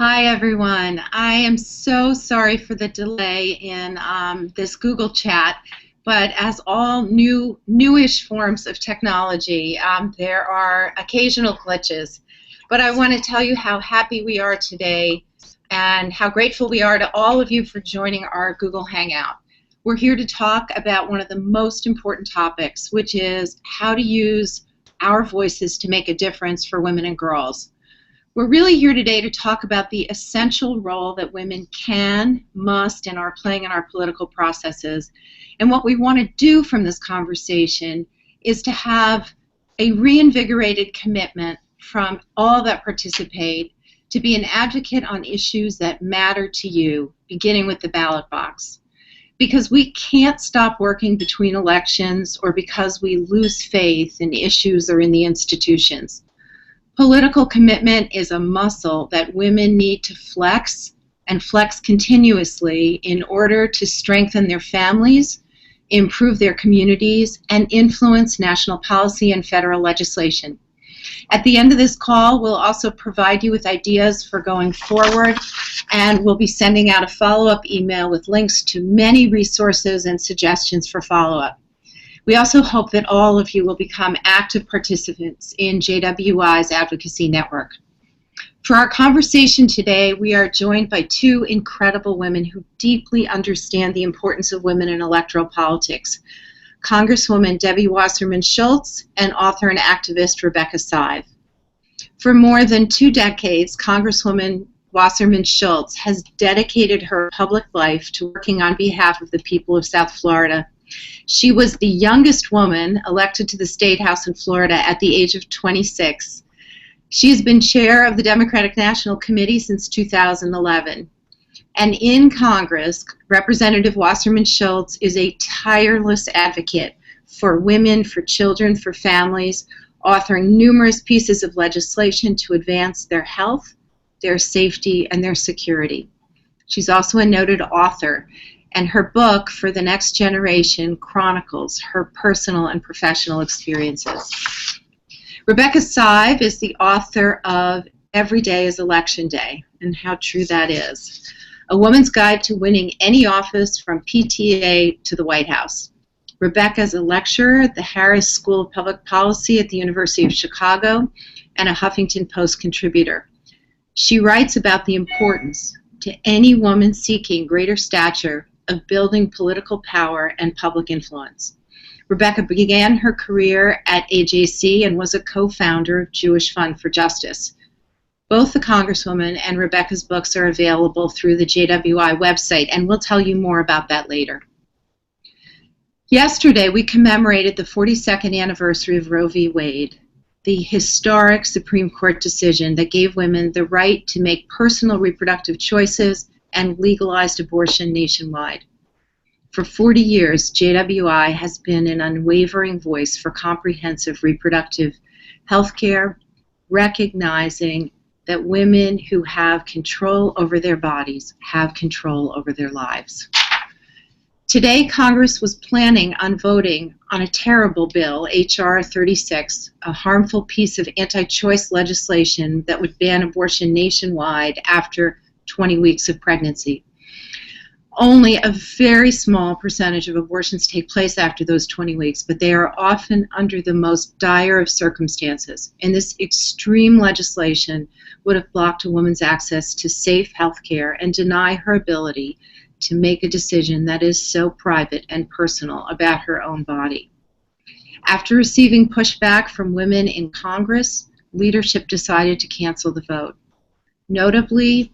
Hi, everyone. I am so sorry for the delay in this Google chat, but as all newish forms of technology, there are occasional glitches. But I want to tell you how happy we are today and how grateful we are to all of you for joining our Google Hangout. We're here to talk about one of the most important topics, which is how to use our voices to make a difference for women and girls. We're really here today to talk about the essential role that women can, must, and are playing in our political processes. And what we want to do from this conversation is to have a reinvigorated commitment from all that participate to be an advocate on issues that matter to you, beginning with the ballot box. Because we can't stop working between elections or because we lose faith in issues or in the institutions. Political commitment is a muscle that women need to flex and flex continuously in order to strengthen their families, improve their communities, and influence national policy and federal legislation. At the end of this call, we'll also provide you with ideas for going forward, and we'll be sending out a follow-up email with links to many resources and suggestions for follow-up. We also hope that all of you will become active participants in JWI's advocacy network. For our conversation today, we are joined by two incredible women who deeply understand the importance of women in electoral politics. Congresswoman Debbie Wasserman Schultz and author and activist Rebecca Sive. For more than 2 decades, Congresswoman Wasserman Schultz has dedicated her public life to working on behalf of the people of South Florida. She was the youngest woman elected to the State House in Florida at the age of 26. She has been chair of the Democratic National Committee since 2011. And in Congress, Representative Wasserman Schultz is a tireless advocate for women, for children, for families, authoring numerous pieces of legislation to advance their health, their safety, and their security. She's also a noted author, and her book, For the Next Generation, chronicles her personal and professional experiences. Rebecca Sive is the author of Every Day is Election Day, and how true that is. A Woman's Guide to Winning Any Office from PTA to the White House. Rebecca is a lecturer at the Harris School of Public Policy at the University of Chicago and a Huffington Post contributor. She writes about the importance to any woman seeking greater stature of building political power and public influence. Rebecca began her career at AJC and was a co-founder of Jewish Fund for Justice. Both the Congresswoman and Rebecca's books are available through the JWI website, and we'll tell you more about that later. Yesterday, we commemorated the 42nd anniversary of Roe v. Wade, the historic Supreme Court decision that gave women the right to make personal reproductive choices and legalized abortion nationwide. For 40 years, JWI has been an unwavering voice for comprehensive reproductive health care, recognizing that women who have control over their bodies have control over their lives. Today, Congress was planning on voting on a terrible bill, H.R. 36, a harmful piece of anti-choice legislation that would ban abortion nationwide after 20 weeks of pregnancy. Only a very small percentage of abortions take place after those 20 weeks, but they are often under the most dire of circumstances. And this extreme legislation would have blocked a woman's access to safe health care and deny her ability to make a decision that is so private and personal about her own body. After receiving pushback from women in Congress, leadership decided to cancel the vote. Notably,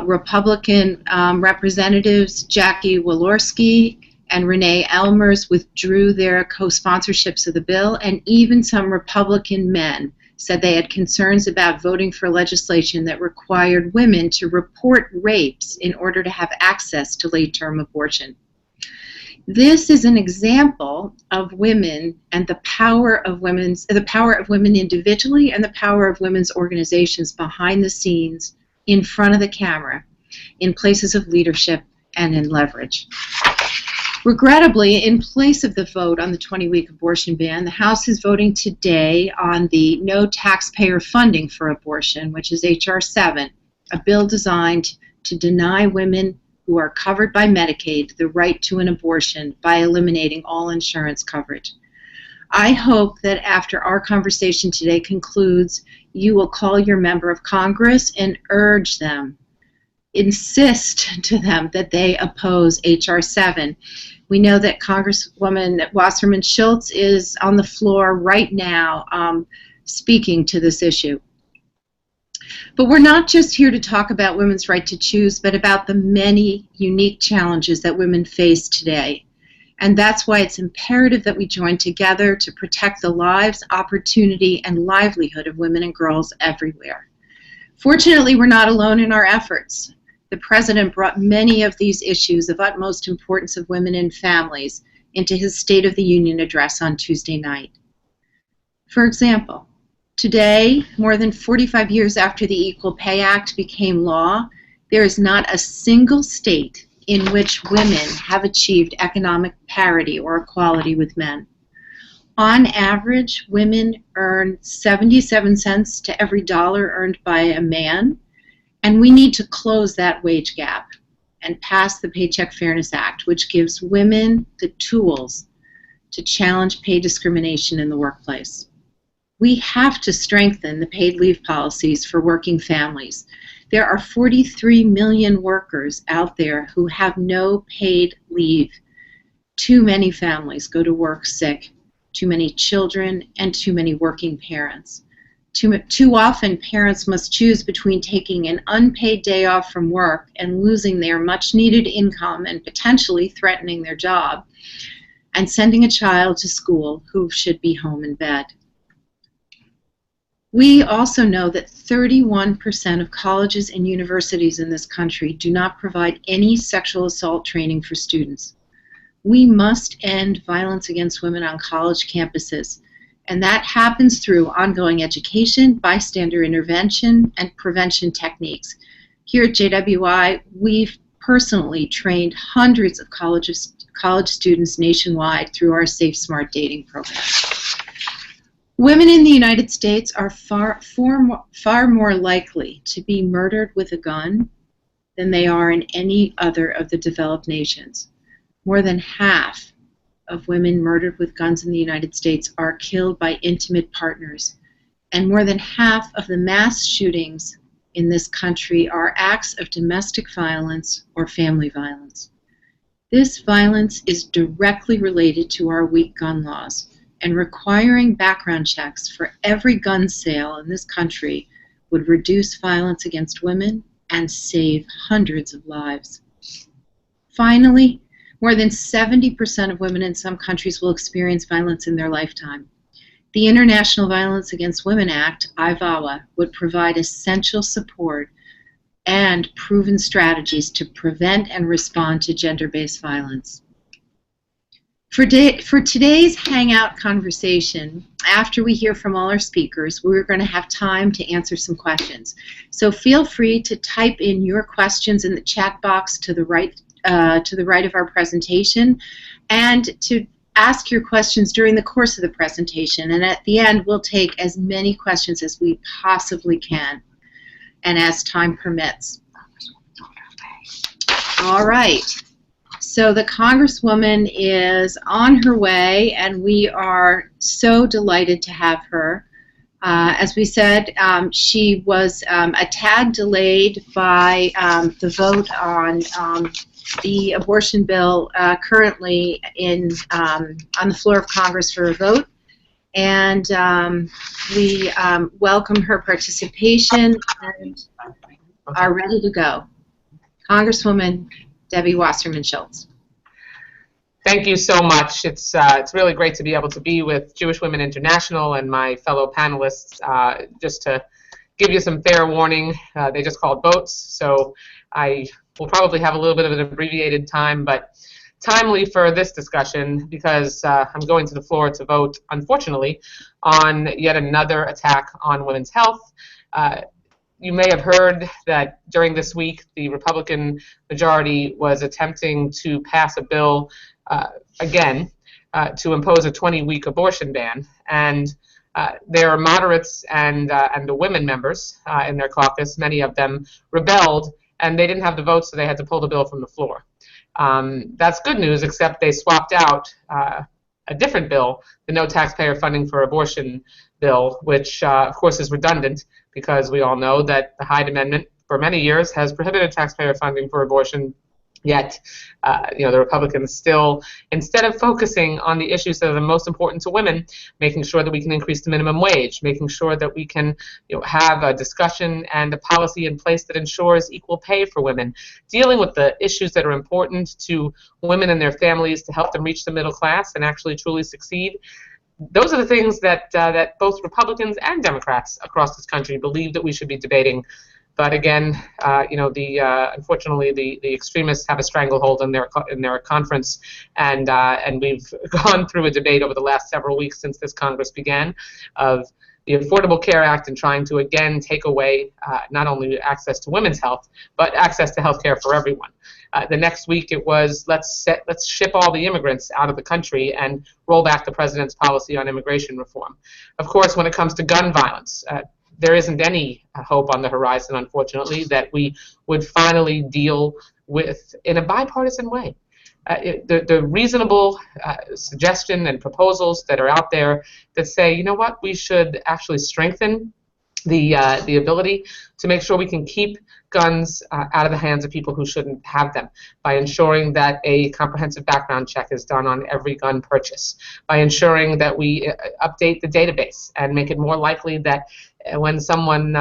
Republican representatives Jackie Walorski and Renee Elmers withdrew their co-sponsorships of the bill, and even some Republican men said they had concerns about voting for legislation that required women to report rapes in order to have access to late-term abortion. This is an example of women and the power of women individually and the power of women's organizations behind the scenes, in front of the camera, in places of leadership and in leverage. Regrettably, in place of the vote on the 20-week abortion ban, the House is voting today on the no taxpayer funding for abortion, which is H.R. 7, a bill designed to deny women who are covered by Medicaid the right to an abortion by eliminating all insurance coverage. I hope that after our conversation today concludes, you will call your member of Congress and urge them, insist to them that they oppose H.R. 7. We know that Congresswoman Wasserman Schultz is on the floor right now speaking to this issue. But we're not just here to talk about women's right to choose, but about the many unique challenges that women face today. And that's why it's imperative that we join together to protect the lives, opportunity, and livelihood of women and girls everywhere. Fortunately, we're not alone in our efforts. The President brought many of these issues of utmost importance of women and families into his State of the Union address on Tuesday night. For example, today, more than 45 years after the Equal Pay Act became law, there is not a single state in which women have achieved economic parity or equality with men. On average, women earn 77 cents to every dollar earned by a man, and we need to close that wage gap and pass the Paycheck Fairness Act, which gives women the tools to challenge pay discrimination in the workplace. We have to strengthen the paid leave policies for working families. There are 43 million workers out there who have no paid leave. Too many families go to work sick, too many children, and too many working parents. Too often, parents must choose between taking an unpaid day off from work and losing their much-needed income and potentially threatening their job, and sending a child to school who should be home in bed. We also know that 31% of colleges and universities in this country do not provide any sexual assault training for students. We must end violence against women on college campuses, and that happens through ongoing education, bystander intervention, and prevention techniques. Here at JWI, we've personally trained hundreds of college students nationwide through our Safe Smart Dating program. Women in the United States are far more likely to be murdered with a gun than they are in any other of the developed nations. More than half of women murdered with guns in the United States are killed by intimate partners, and more than half of the mass shootings in this country are acts of domestic violence or family violence. This violence is directly related to our weak gun laws, and requiring background checks for every gun sale in this country would reduce violence against women and save hundreds of lives. Finally, more than 70% of women in some countries will experience violence in their lifetime. The International Violence Against Women Act, IVAWA, would provide essential support and proven strategies to prevent and respond to gender-based violence. For today's Hangout conversation, after we hear from all our speakers, we're going to have time to answer some questions. So feel free to type in your questions in the chat box to the right of our presentation, and to ask your questions during the course of the presentation. And at the end, we'll take as many questions as we possibly can, and as time permits. All right. So the Congresswoman is on her way, and we are so delighted to have her. As we said, she was a tad delayed by the vote on the abortion bill currently on the floor of Congress for a vote. And we welcome her participation and are ready to go. Congresswoman Debbie Wasserman Schultz. Thank you so much. It's really great to be able to be with Jewish Women International and my fellow panelists. Just to give you some fair warning, they just called votes, so I will probably have a little bit of an abbreviated time, but timely for this discussion because I'm going to the floor to vote, unfortunately, on yet another attack on women's health. You may have heard that during this week, the Republican majority was attempting to pass a bill again to impose a 20-week abortion ban. And Their moderates and the women members in their caucus, many of them rebelled, and they didn't have the votes, so they had to pull the bill from the floor. That's good news, except they swapped out a different bill, the no taxpayer funding for abortion bill, which of course is redundant because we all know that the Hyde Amendment for many years has prohibited taxpayer funding for abortion. Yet, the Republicans still, instead of focusing on the issues that are the most important to women, making sure that we can increase the minimum wage, making sure that we can have a discussion and a policy in place that ensures equal pay for women, dealing with the issues that are important to women and their families to help them reach the middle class and actually truly succeed. Those are the things that both Republicans and Democrats across this country believe that we should be debating. But again, unfortunately, the extremists have a stranglehold in their conference, and we've gone through a debate over the last several weeks since this Congress began of the Affordable Care Act and trying to again take away not only access to women's health, but access to health care for everyone. The next week it was let's ship all the immigrants out of the country and roll back the president's policy on immigration reform. Of course, when it comes to gun violence, there isn't any hope on the horizon, unfortunately, that we would finally deal with in a bipartisan way. The reasonable suggestion and proposals that are out there that say, you know what, we should actually strengthen the ability to make sure we can keep guns out of the hands of people who shouldn't have them, by ensuring that a comprehensive background check is done on every gun purchase, by ensuring that we update the database and make it more likely that when someone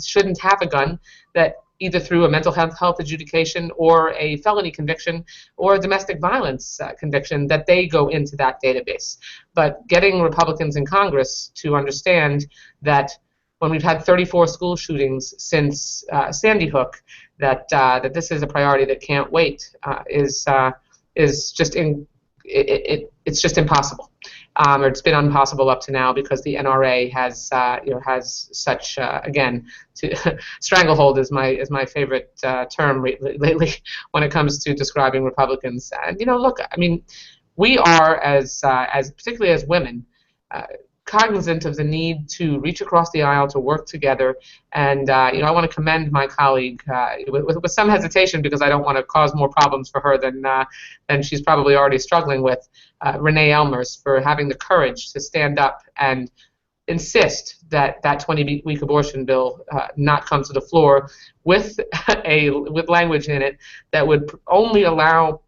shouldn't have a gun, that either through a mental health adjudication or a felony conviction or a domestic violence conviction, that they go into that database. But getting Republicans in Congress to understand that when we've had 34 school shootings since Sandy Hook, that this is a priority that can't wait is just it's just impossible, or it's been impossible up to now because the NRA has such again stranglehold is my favorite term lately when it comes to describing Republicans. And look, I mean, we are as particularly as women. Cognizant of the need to reach across the aisle to work together, and I want to commend my colleague with some hesitation because I don't want to cause more problems for her than she's probably already struggling with, Renee Elmers, for having the courage to stand up and insist that 20-week abortion bill not come to the floor with language in it that would only allow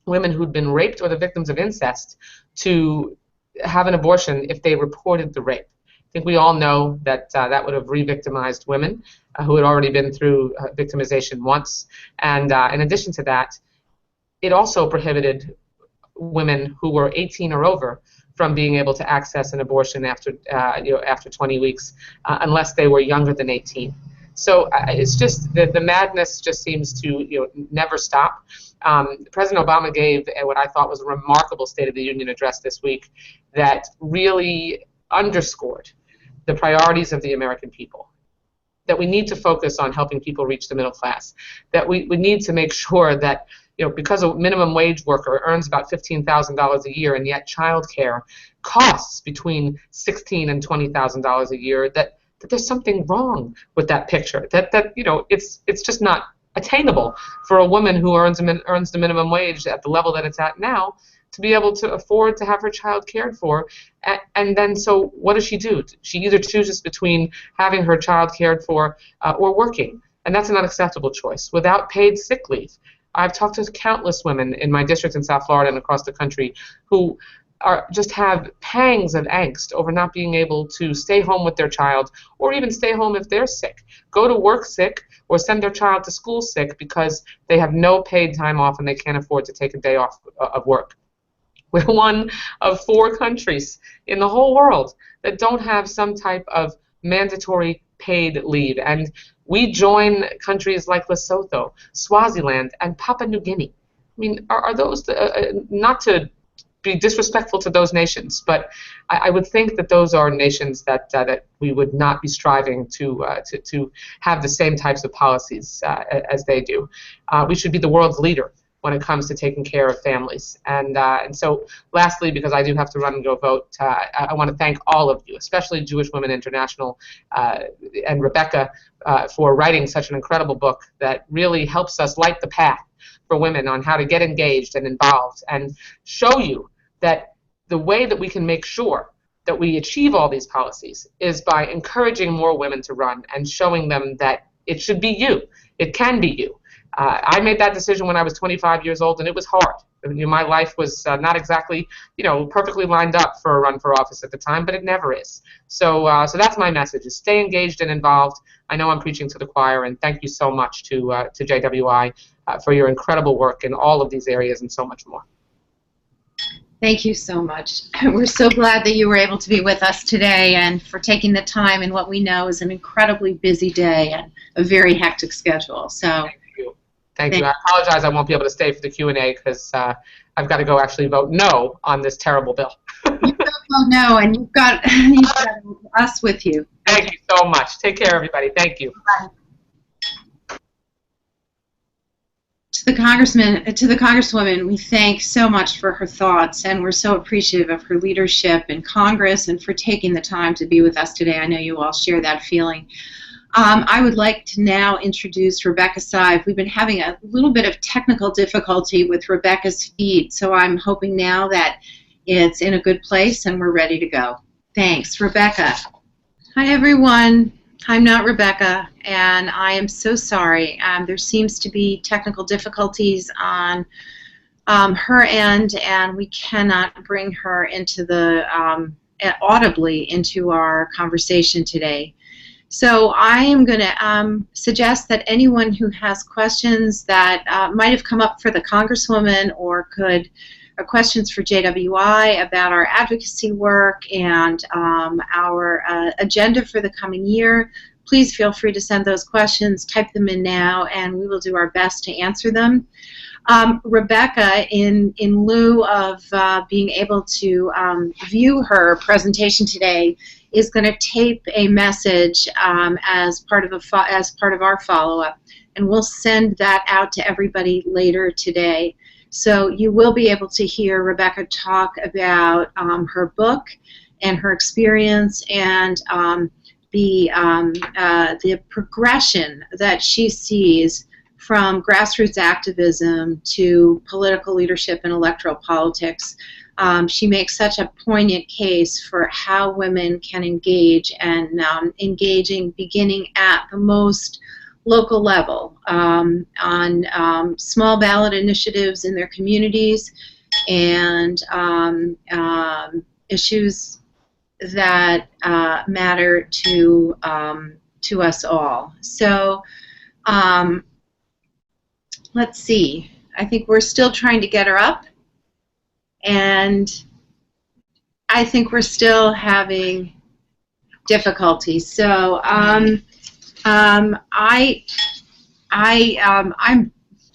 women who'd been raped or the victims of incest to have an abortion if they reported the rape. I think we all know that that would have re-victimized women who had already been through victimization once. And in addition to that, it also prohibited women who were 18 or over from being able to access an abortion after 20 weeks unless they were younger than 18. So it's just the madness just seems to never stop. President Obama gave what I thought was a remarkable State of the Union address this week that really underscored the priorities of the American people, that we need to focus on helping people reach the middle class, that we need to make sure that because a minimum wage worker earns about $15,000 a year and yet child care costs between $16,000 and $20,000 a year, that there's something wrong with that picture, that it's just not attainable for a woman who earns the minimum wage at the level that it's at now to be able to afford to have her child cared for. And then so what does she do? She either chooses between having her child cared for or working, and that's an unacceptable choice. Without paid sick leave, I've talked to countless women in my district in South Florida and across the country who just have pangs of angst over not being able to stay home with their child, or even stay home if they're sick, go to work sick, or send their child to school sick because they have no paid time off and they can't afford to take a day off of work. We're one of 4 countries in the whole world that don't have some type of mandatory paid leave, and we join countries like Lesotho, Swaziland, and Papua New Guinea. I mean, are those not to be disrespectful to those nations, but I would think that those are nations that we would not be striving to have the same types of policies as they do. We should be the world's leader when it comes to taking care of families. And so lastly, because I do have to run and go vote, I want to thank all of you, especially Jewish Women International and Rebecca, for writing such an incredible book that really helps us light the path for women on how to get engaged and involved and show you that the way that we can make sure that we achieve all these policies is by encouraging more women to run and showing them that it should be you. It can be you. I made that decision when I was 25 years old, and it was hard. I mean, my life was not exactly, perfectly lined up for a run for office at the time, but it never is. So that's my message: is stay engaged and involved. I know I'm preaching to the choir, and thank you so much to JWI for your incredible work in all of these areas and so much more. Thank you so much. We're so glad that you were able to be with us today and for taking the time in what we know is an incredibly busy day and a very hectic schedule. So. Thank you. I apologize I won't be able to stay for the Q&A because I've got to go actually vote no on this terrible bill. You don't vote no, and you've got us with you. Thank you so much. Take care, everybody. Thank you. Bye. To the Congresswoman, we thank so much for her thoughts, and we're so appreciative of her leadership in Congress and for taking the time to be with us today. I know you all share that feeling. I would like to now introduce Rebecca Sive. We've been having a little bit of technical difficulty with Rebecca's feed, so I'm hoping now that it's in a good place and we're ready to go. Thanks. Rebecca. Hi, everyone. I'm not Rebecca, and I am so sorry. There seems to be technical difficulties on her end, and we cannot bring her into the audibly into our conversation today. So I am going to suggest that anyone who has questions that might have come up for the Congresswoman or questions for JWI about our advocacy work and our agenda for the coming year, please feel free to send those questions, type them in now, and we will do our best to answer them. Rebecca, in lieu of being able to view her presentation today, is going to tape a message as part of our follow-up, and we'll send that out to everybody later today. So you will be able to hear Rebecca talk about her book and her experience and the progression that she sees from grassroots activism to political leadership and electoral politics. She makes such a poignant case for how women can engage, and engaging beginning at the most local level on small ballot initiatives in their communities and issues that matter to us all. So let's see. I think we're still trying to get her up, and I think we're still having difficulty. So I'm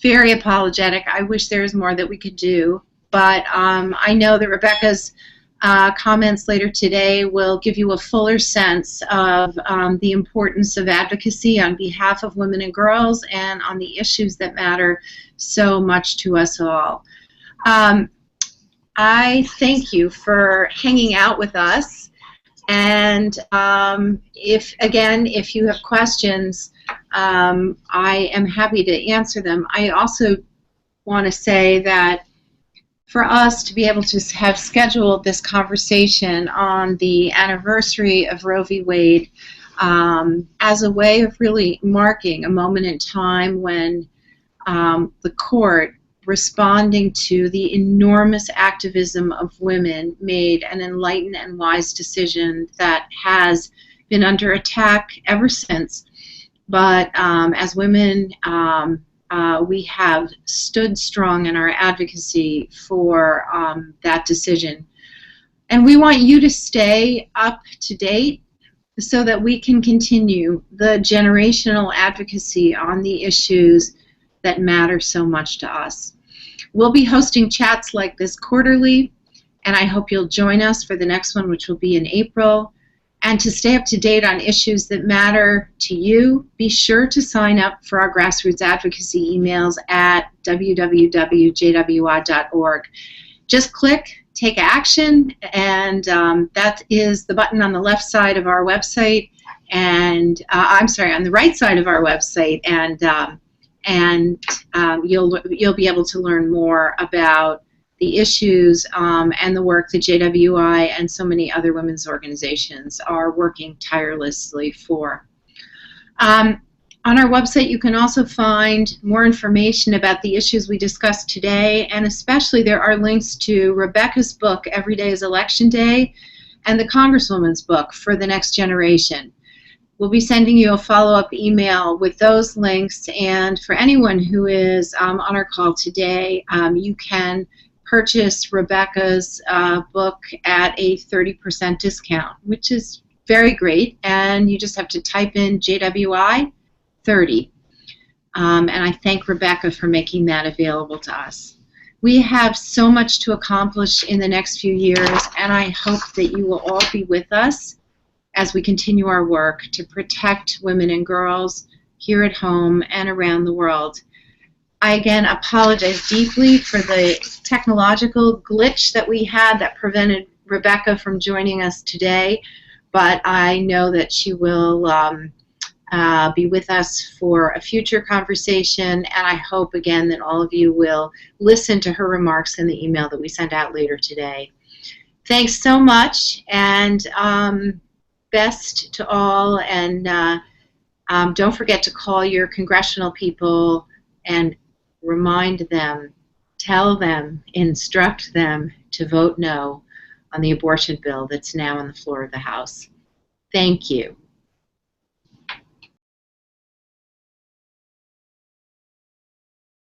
very apologetic. I wish there was more that we could do, but I know that Rebecca's comments later today will give you a fuller sense of the importance of advocacy on behalf of women and girls and on the issues that matter so much to us all. I thank you for hanging out with us, and if you have questions, I am happy to answer them. I also want to say that for us to be able to have scheduled this conversation on the anniversary of Roe v. Wade as a way of really marking a moment in time when the court, responding to the enormous activism of women, made an enlightened and wise decision that has been under attack ever since. But as women, we have stood strong in our advocacy for that decision. And we want you to stay up to date so that we can continue the generational advocacy on the issues that matter so much to us. We'll be hosting chats like this quarterly, and I hope you'll join us for the next one, which will be in April. And to stay up to date on issues that matter to you, be sure to sign up for our grassroots advocacy emails at www.jwi.org. Just click Take Action, and that is the button on the left side of our website, and I'm sorry, on the right side of our website, and you'll be able to learn more about the issues and the work that JWI and so many other women's organizations are working tirelessly for. On our website, you can also find more information about the issues we discussed today, and especially there are links to Rebecca's book, Every Day is Election Day, and the Congresswoman's book, For the Next Generation. We'll be sending you a follow-up email with those links, and for anyone who is on our call today, you can purchase Rebecca's book at a 30% discount, which is very great, and you just have to type in JWI 30. And I thank Rebecca for making that available to us. We have so much to accomplish in the next few years, and I hope that you will all be with us as we continue our work to protect women and girls here at home and around the world. I again apologize deeply for the technological glitch that we had that prevented Rebecca from joining us today, but I know that she will be with us for a future conversation, and I hope again that all of you will listen to her remarks in the email that we sent out later today. Thanks so much, and best to all, and don't forget to call your congressional people and remind them, tell them, instruct them to vote no on the abortion bill that's now on the floor of the House. Thank you.